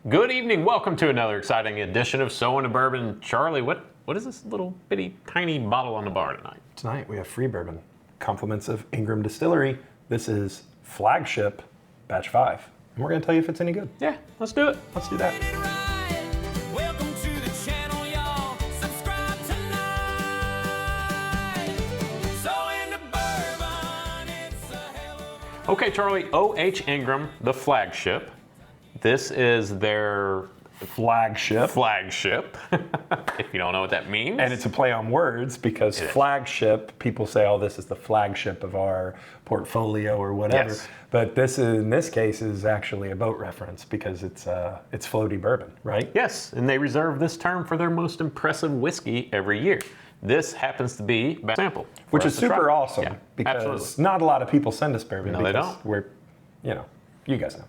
Good evening. Welcome to another exciting edition of So Into Bourbon. Charlie, what is this little bitty tiny bottle on the bar tonight? Tonight we have free bourbon, compliments of Ingram Distillery. This is Flagship Batch 5. And we're going to tell you if it's any good. Yeah, let's do it. Let's do that. Okay, Charlie, O.H. Ingram, the Flagship. This is their Flagship. if you don't know what that means. And it's a play on words because flagship, people say, oh, this is the flagship of our portfolio or whatever. Yes. But this, in this case, is actually a boat reference because it's floaty bourbon, right? Yes, and they reserve this term for their most impressive whiskey every year. This happens to be a sample. Which is super awesome because absolutely. not a lot of people send us bourbon. No, they don't. We're, you guys know.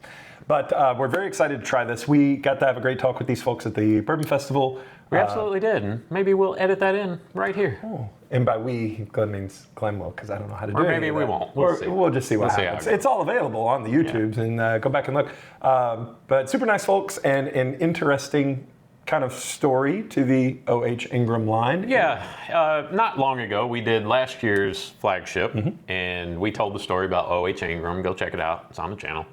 But we're very excited to try this. We got to have a great talk with these folks at the Bourbon Festival. We absolutely did. And maybe we'll edit that in right here. Oh. And by we, Glenn means Glenn will, because I don't know how to do it. Or maybe we won't. We'll just see what happens. It's all available on the YouTubes, and go back and look. But super nice folks, and an interesting kind of story to the O.H. Ingram line. Yeah, not long ago, we did last year's Flagship, and we told the story about O.H. Ingram. Go check it out. It's on the channel.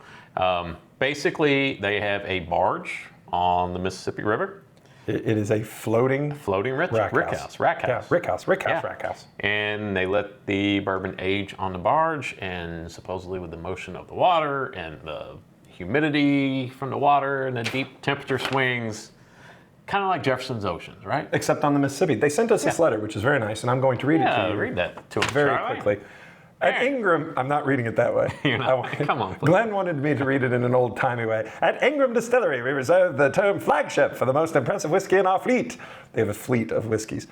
Basically, they have a barge on the Mississippi River. It is a floating rick house. Yeah, rack house. And they let the bourbon age on the barge, and supposedly with the motion of the water and the humidity from the water and the deep temperature swings, kind of like Jefferson's Oceans, right? Except on the Mississippi. They sent us this letter, which is very nice, and I'm going to read it to you. Read that to us, very quickly. At Ingram, I'm not reading it that way. You're not. Come on, please. Glenn wanted me to read it in an old-timey way. At Ingram Distillery, we reserve the term flagship for the most impressive whiskey in our fleet. They have a fleet of whiskeys.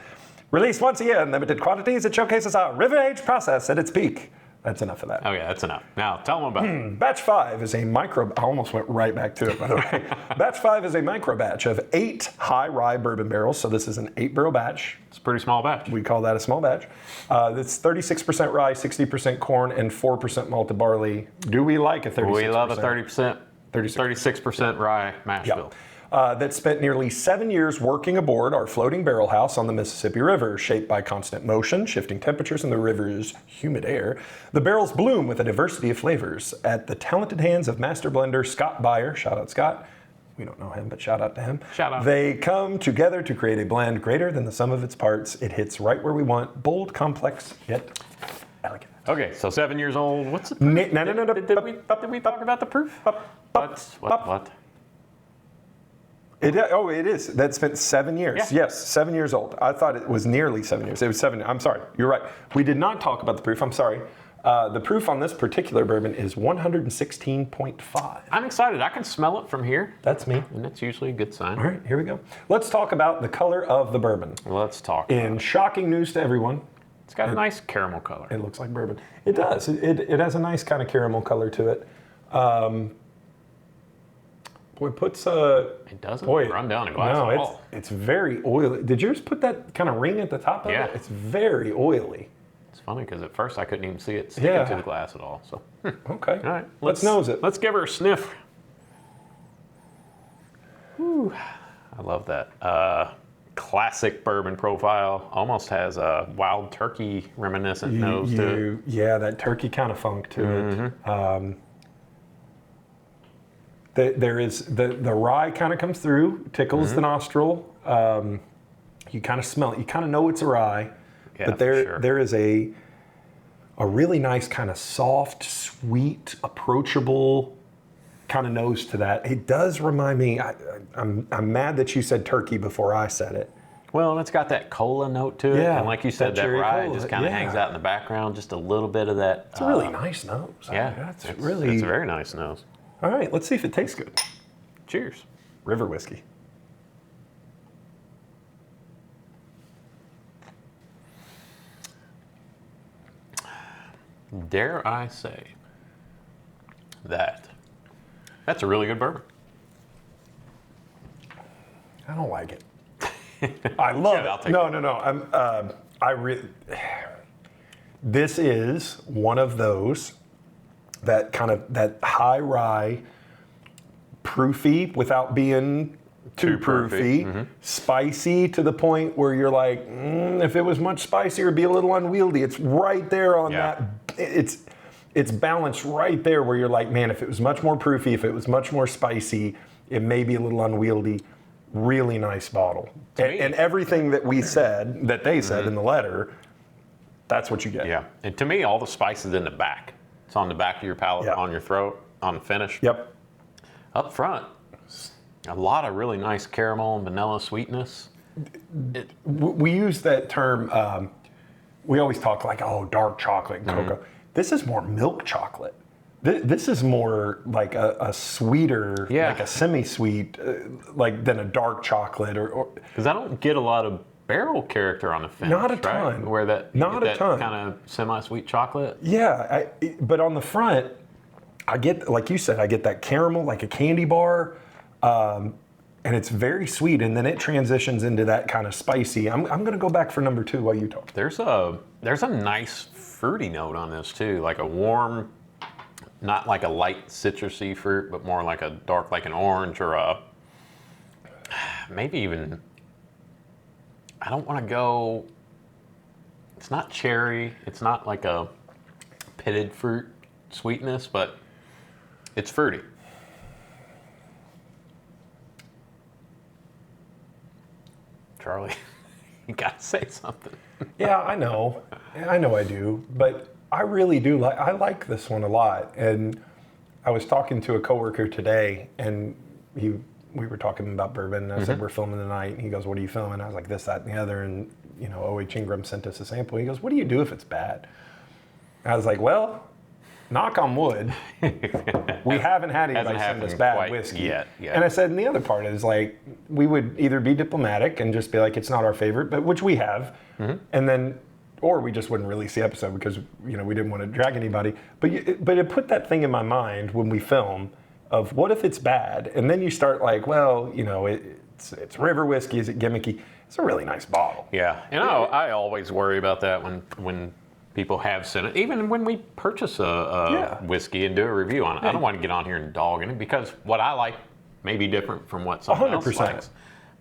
Released once a year in limited quantities, it showcases our river-age process at its peak. That's enough of that. Okay, that's enough. Now, tell them about it. Batch 5 is a micro... I almost went right back to it, by the way. Batch 5 is a micro batch of 8 high rye bourbon barrels, so this is an 8-barrel batch. It's a pretty small batch. We call that a small batch. It's 36% rye, 60% corn, and 4% malted barley. Do we like a 36%? We love a 36% rye mash bill. That spent nearly 7 years working aboard our floating barrel house on the Mississippi River, shaped by constant motion, shifting temperatures, and the river's humid air. The barrels bloom with a diversity of flavors. At the talented hands of master blender Scott Beyer, shout out Scott, we don't know him, but shout out to him. Shout out. They come together to create a blend greater than the sum of its parts. It hits right where we want, bold, complex, yet elegant. Okay, so 7 years old. What's the proof? No. Did we talk about the proof? What? It is. That spent 7 years. Yeah. Yes, 7 years old. I thought it was nearly 7 years. It was 7. I'm sorry. You're right. We did not talk about the proof. I'm sorry. The proof on this particular bourbon is 116.5. I'm excited. I can smell it from here. That's me. And that's usually a good sign. All right, here we go. Let's talk about the color of the bourbon. Let's talk. In shocking news to everyone, it's got a nice caramel color. it looks like bourbon. It does. It has a nice kind of caramel color to it. Boy, it puts it doesn't run down a glass at all. It's very oily. Did yours put that kind of ring at the top of it? It's very oily. It's funny because at first I couldn't even see it sticking to the glass at all. So okay. All right. Let's nose it. Let's give her a sniff. Whew. I love that. Classic bourbon profile. Almost has a wild turkey reminiscent nose to it. Yeah, that turkey kind of funk to it. There is the rye kind of comes through, tickles the nostril. You kind of smell it. You kind of know it's a rye, but there is a really nice kind of soft, sweet, approachable kind of nose to that. It does remind me. I'm mad that you said turkey before I said it. Well, and it's got that cola note to it, and like you said, that rye cola, just kind of hangs out in the background. Just a little bit of that. It's a really nice nose. Yeah, it's a very nice nose. All right, let's see if it tastes good. Cheers. River whiskey. Dare I say that that's a really good bourbon. I don't like it. I love it. No. This is one of those that kind of that high rye proofy without being too proofy, spicy to the point where you're like, if it was much spicier, it'd be a little unwieldy. It's right there on that. It's balanced right there where you're like, man, if it was much more proofy, if it was much more spicy, it may be a little unwieldy. Really nice bottle. And everything that we said, that they said in the letter, that's what you get. Yeah. And to me, all the spice is in the back. It's on the back of your palate, on your throat, on the finish. Yep. Up front, a lot of really nice caramel and vanilla sweetness. We use that term, we always talk like, dark chocolate and cocoa. This is more milk chocolate. This is more like a sweeter, like a semi-sweet, than a dark chocolate. Because I don't get a lot of barrel character on the finish. Not a ton. Right? Where that kind of semi-sweet chocolate. Yeah, but on the front, I get, like you said, I get that caramel, like a candy bar. And it's very sweet, and then it transitions into that kind of spicy. I'm going to go back for number 2 while you talk. There's a nice fruity note on this too, like a warm, not like a light citrusy fruit, but more like a dark, like an orange or a maybe even. I don't want to go. It's not cherry. It's not like a pitted fruit sweetness, but it's fruity. Charlie, you gotta say something. Yeah, I know I do, but I really do I like this one a lot. And I was talking to a coworker today, and we were talking about bourbon, and I said, we're filming tonight, and he goes, what are you filming? I was like, this, that, and the other, and O.H. Ingram sent us a sample. He goes, what do you do if it's bad? I was like, well, knock on wood, we haven't had anybody send us bad whiskey yet. And I said, and the other part is like, we would either be diplomatic and just be like, it's not our favorite, but which we have, and then, or we just wouldn't release the episode because we didn't want to drag anybody. But it put that thing in my mind when we film of what if it's bad, and then you start like, well, it's river whiskey, is it gimmicky? It's a really nice bottle. Yeah, and I always worry about that when people have sent it, even when we purchase a whiskey and do a review on it. I don't want to get on here and dog in it because what I like may be different from what someone else likes.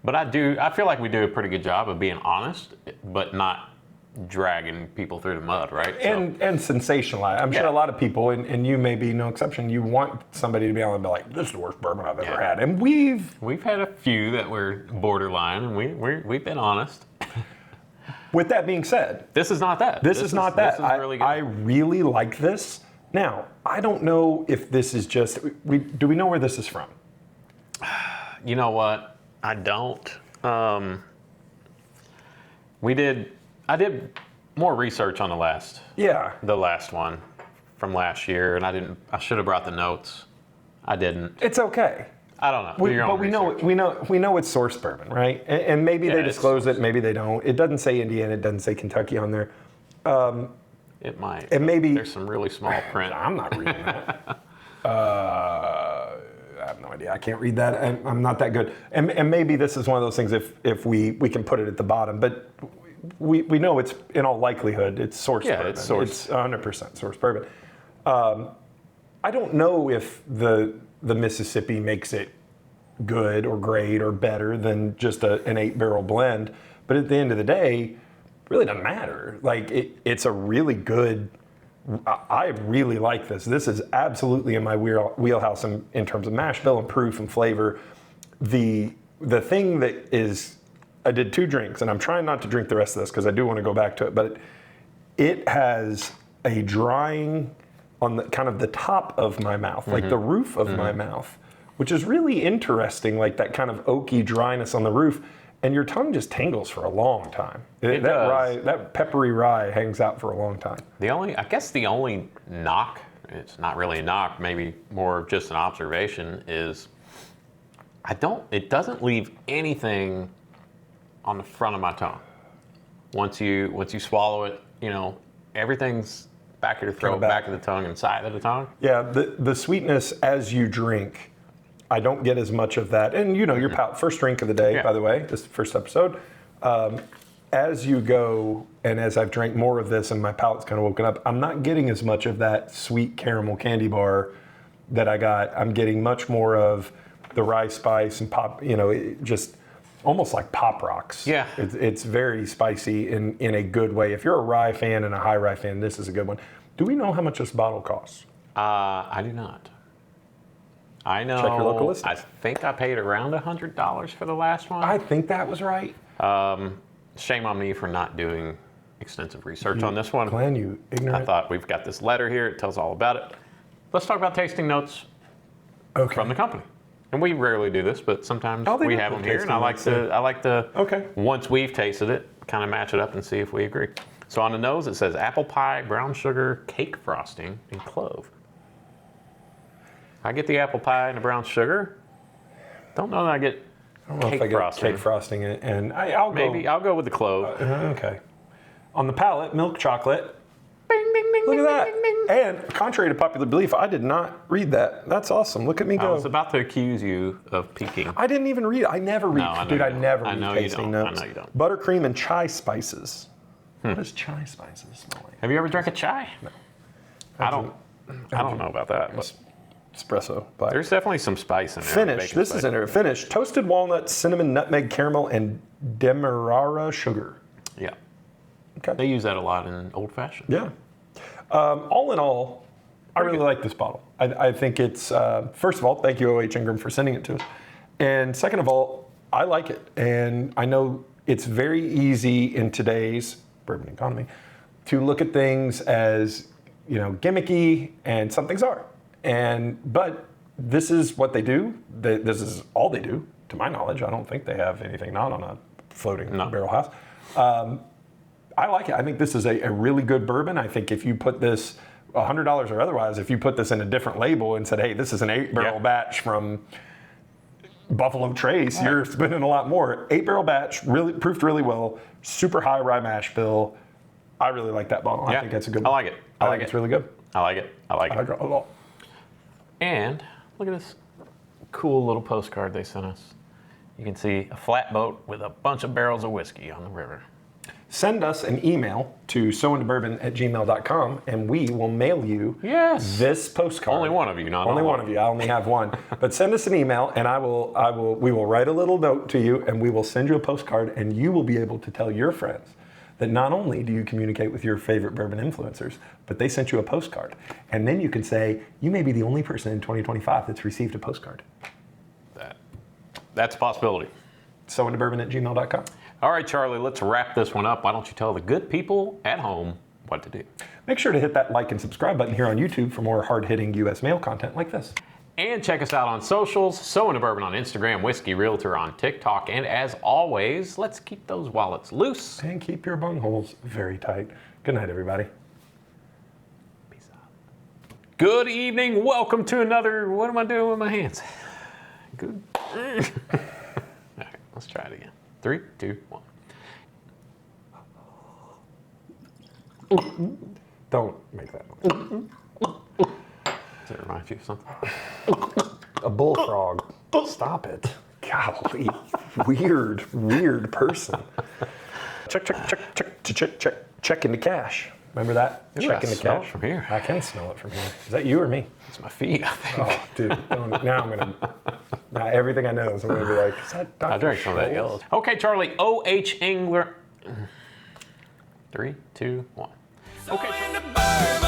But I feel like we do a pretty good job of being honest, but not dragging people through the mud, right? And sensationalize. I'm sure a lot of people, and you may be no exception, you want somebody to be able to be like, this is the worst bourbon I've ever had. And we've had a few that were borderline, and we've been honest. With that being said, this is not that. This is not that. This is really good. I really like this. Now, I don't know if this is just. Do we know where this is from? You know what? I don't. I did more research on the last one from last year, and I should have brought the notes. I didn't. It's okay. I don't know. But we know it's source bourbon, right? And maybe they disclose it, maybe they don't. It doesn't say Indiana, it doesn't say Kentucky on there. It might. And maybe there's some really small print. I'm not reading that. I have no idea. I can't read that. I'm not that good. And maybe this is one of those things if we can put it at the bottom, but we know it's in all likelihood it's source bourbon. It's source. It's 100% source bourbon. I don't know if the Mississippi makes it good or great or better than just an 8-barrel blend, but at the end of the day, really doesn't matter. Like it's a really good. I really like this. This is absolutely in my wheelhouse in terms of mash bill and proof and flavor. The thing that is, I did 2 drinks, and I'm trying not to drink the rest of this because I do want to go back to it, but it has a drying on the kind of the top of my mouth, like the roof of my mouth, which is really interesting, like that kind of oaky dryness on the roof, and your tongue just tingles for a long time. That peppery rye hangs out for a long time. I guess the only knock, it's not really a knock, maybe more just an observation, is it doesn't leave anything on the front of my tongue. Once you swallow it, everything's back of your throat, back of the tongue, and side of the tongue. Yeah, the sweetness as you drink, I don't get as much of that. And your palate, first drink of the day, by the way, this is the first episode. As you go, and as I've drank more of this and my palate's kind of woken up, I'm not getting as much of that sweet caramel candy bar that I got. I'm getting much more of the rye spice and pop, just almost like pop rocks. Yeah. It's very spicy in a good way. If you're a rye fan and a high rye fan, this is a good one. Do we know how much this bottle costs? I do not. I know. Check your local listing. I think I paid around $100 for the last one. I think that was right. Shame on me for not doing extensive research on this one. Glenn, you ignorant. I thought we've got this letter here. It tells all about it. Let's talk about tasting notes from the company. And we rarely do this, but sometimes we have them here, and I like to, once we've tasted it, kind of match it up and see if we agree. So on the nose, it says apple pie, brown sugar, cake frosting, and clove. I get the apple pie and the brown sugar. Don't know that I get cake frosting. And I'll go with the clove. Okay. On the palate, milk chocolate. Bing, bing, bing, Look bing, at that. bing, bing, bing. And contrary to popular belief, I did not read that. That's awesome. Look at me go. I was about to accuse you of peeking. I didn't even read it. I never read. No, Dude, I never read tasting notes. I know you don't. Buttercream and chai spices. What does chai spices smell like? Have you ever drank a chai? No. I don't know about that. But Espresso. Black. there's definitely some spice in there. Finish. This is in there. Finish. Toasted walnut, cinnamon, nutmeg, caramel, and demerara sugar. Yeah. Okay. They use that a lot in old fashioned. Yeah. All in all, I really like this bottle. I think it's, first of all, thank you, OH Ingram, for sending it to us. And second of all, I like it. And I know it's very easy in today's bourbon economy to look at things as, gimmicky, and some things are. But this is what they do. This is all they do, to my knowledge. I don't think they have anything not on a floating barrel house. I like it. I think this is a really good bourbon. I think if you put this $100 or otherwise, if you put this in a different label and said, hey, this is an 8-barrel batch from Buffalo Trace, you're spending a lot more. 8-barrel batch, really proofed really well, super high rye mash bill. I really like that bottle. I think that's a good one. I like it. I think it's really good. I like it. I like it a lot. And look at this cool little postcard they sent us. You can see a flatboat with a bunch of barrels of whiskey on the river. Send us an email to sointobourbon@gmail.com, and we will mail you this postcard. Only one of you, not only one of you. I only have one. But send us an email, and we will write a little note to you, and we will send you a postcard, and you will be able to tell your friends that not only do you communicate with your favorite bourbon influencers, but they sent you a postcard. And then you can say, you may be the only person in 2025 that's received a postcard. That's a possibility. sointobourbon@gmail.com. All right, Charlie, let's wrap this one up. Why don't you tell the good people at home what to do? Make sure to hit that like and subscribe button here on YouTube for more hard-hitting U.S. mail content like this. And check us out on socials, So Into Bourbon on Instagram, Whiskey Realtor on TikTok, and as always, let's keep those wallets loose. And keep your bungholes very tight. Good night, everybody. Peace out. Good evening. Welcome to another, what am I doing with my hands? Good. All right, let's try it again. 3, 2, 1. Don't make that noise. Does that remind you of something? A bullfrog. Stop it. Golly. Weird person. Check into cash. Remember that? Ooh, check into smell cash. it from here. I can smell it from here. Is that you or me? It's my feet, I think. Oh, dude. Now everything I know is I'm going to be like, is that Dr. I drank some of that yellow. Okay, Charlie, OH Engler. 3, 2, 1. Okay.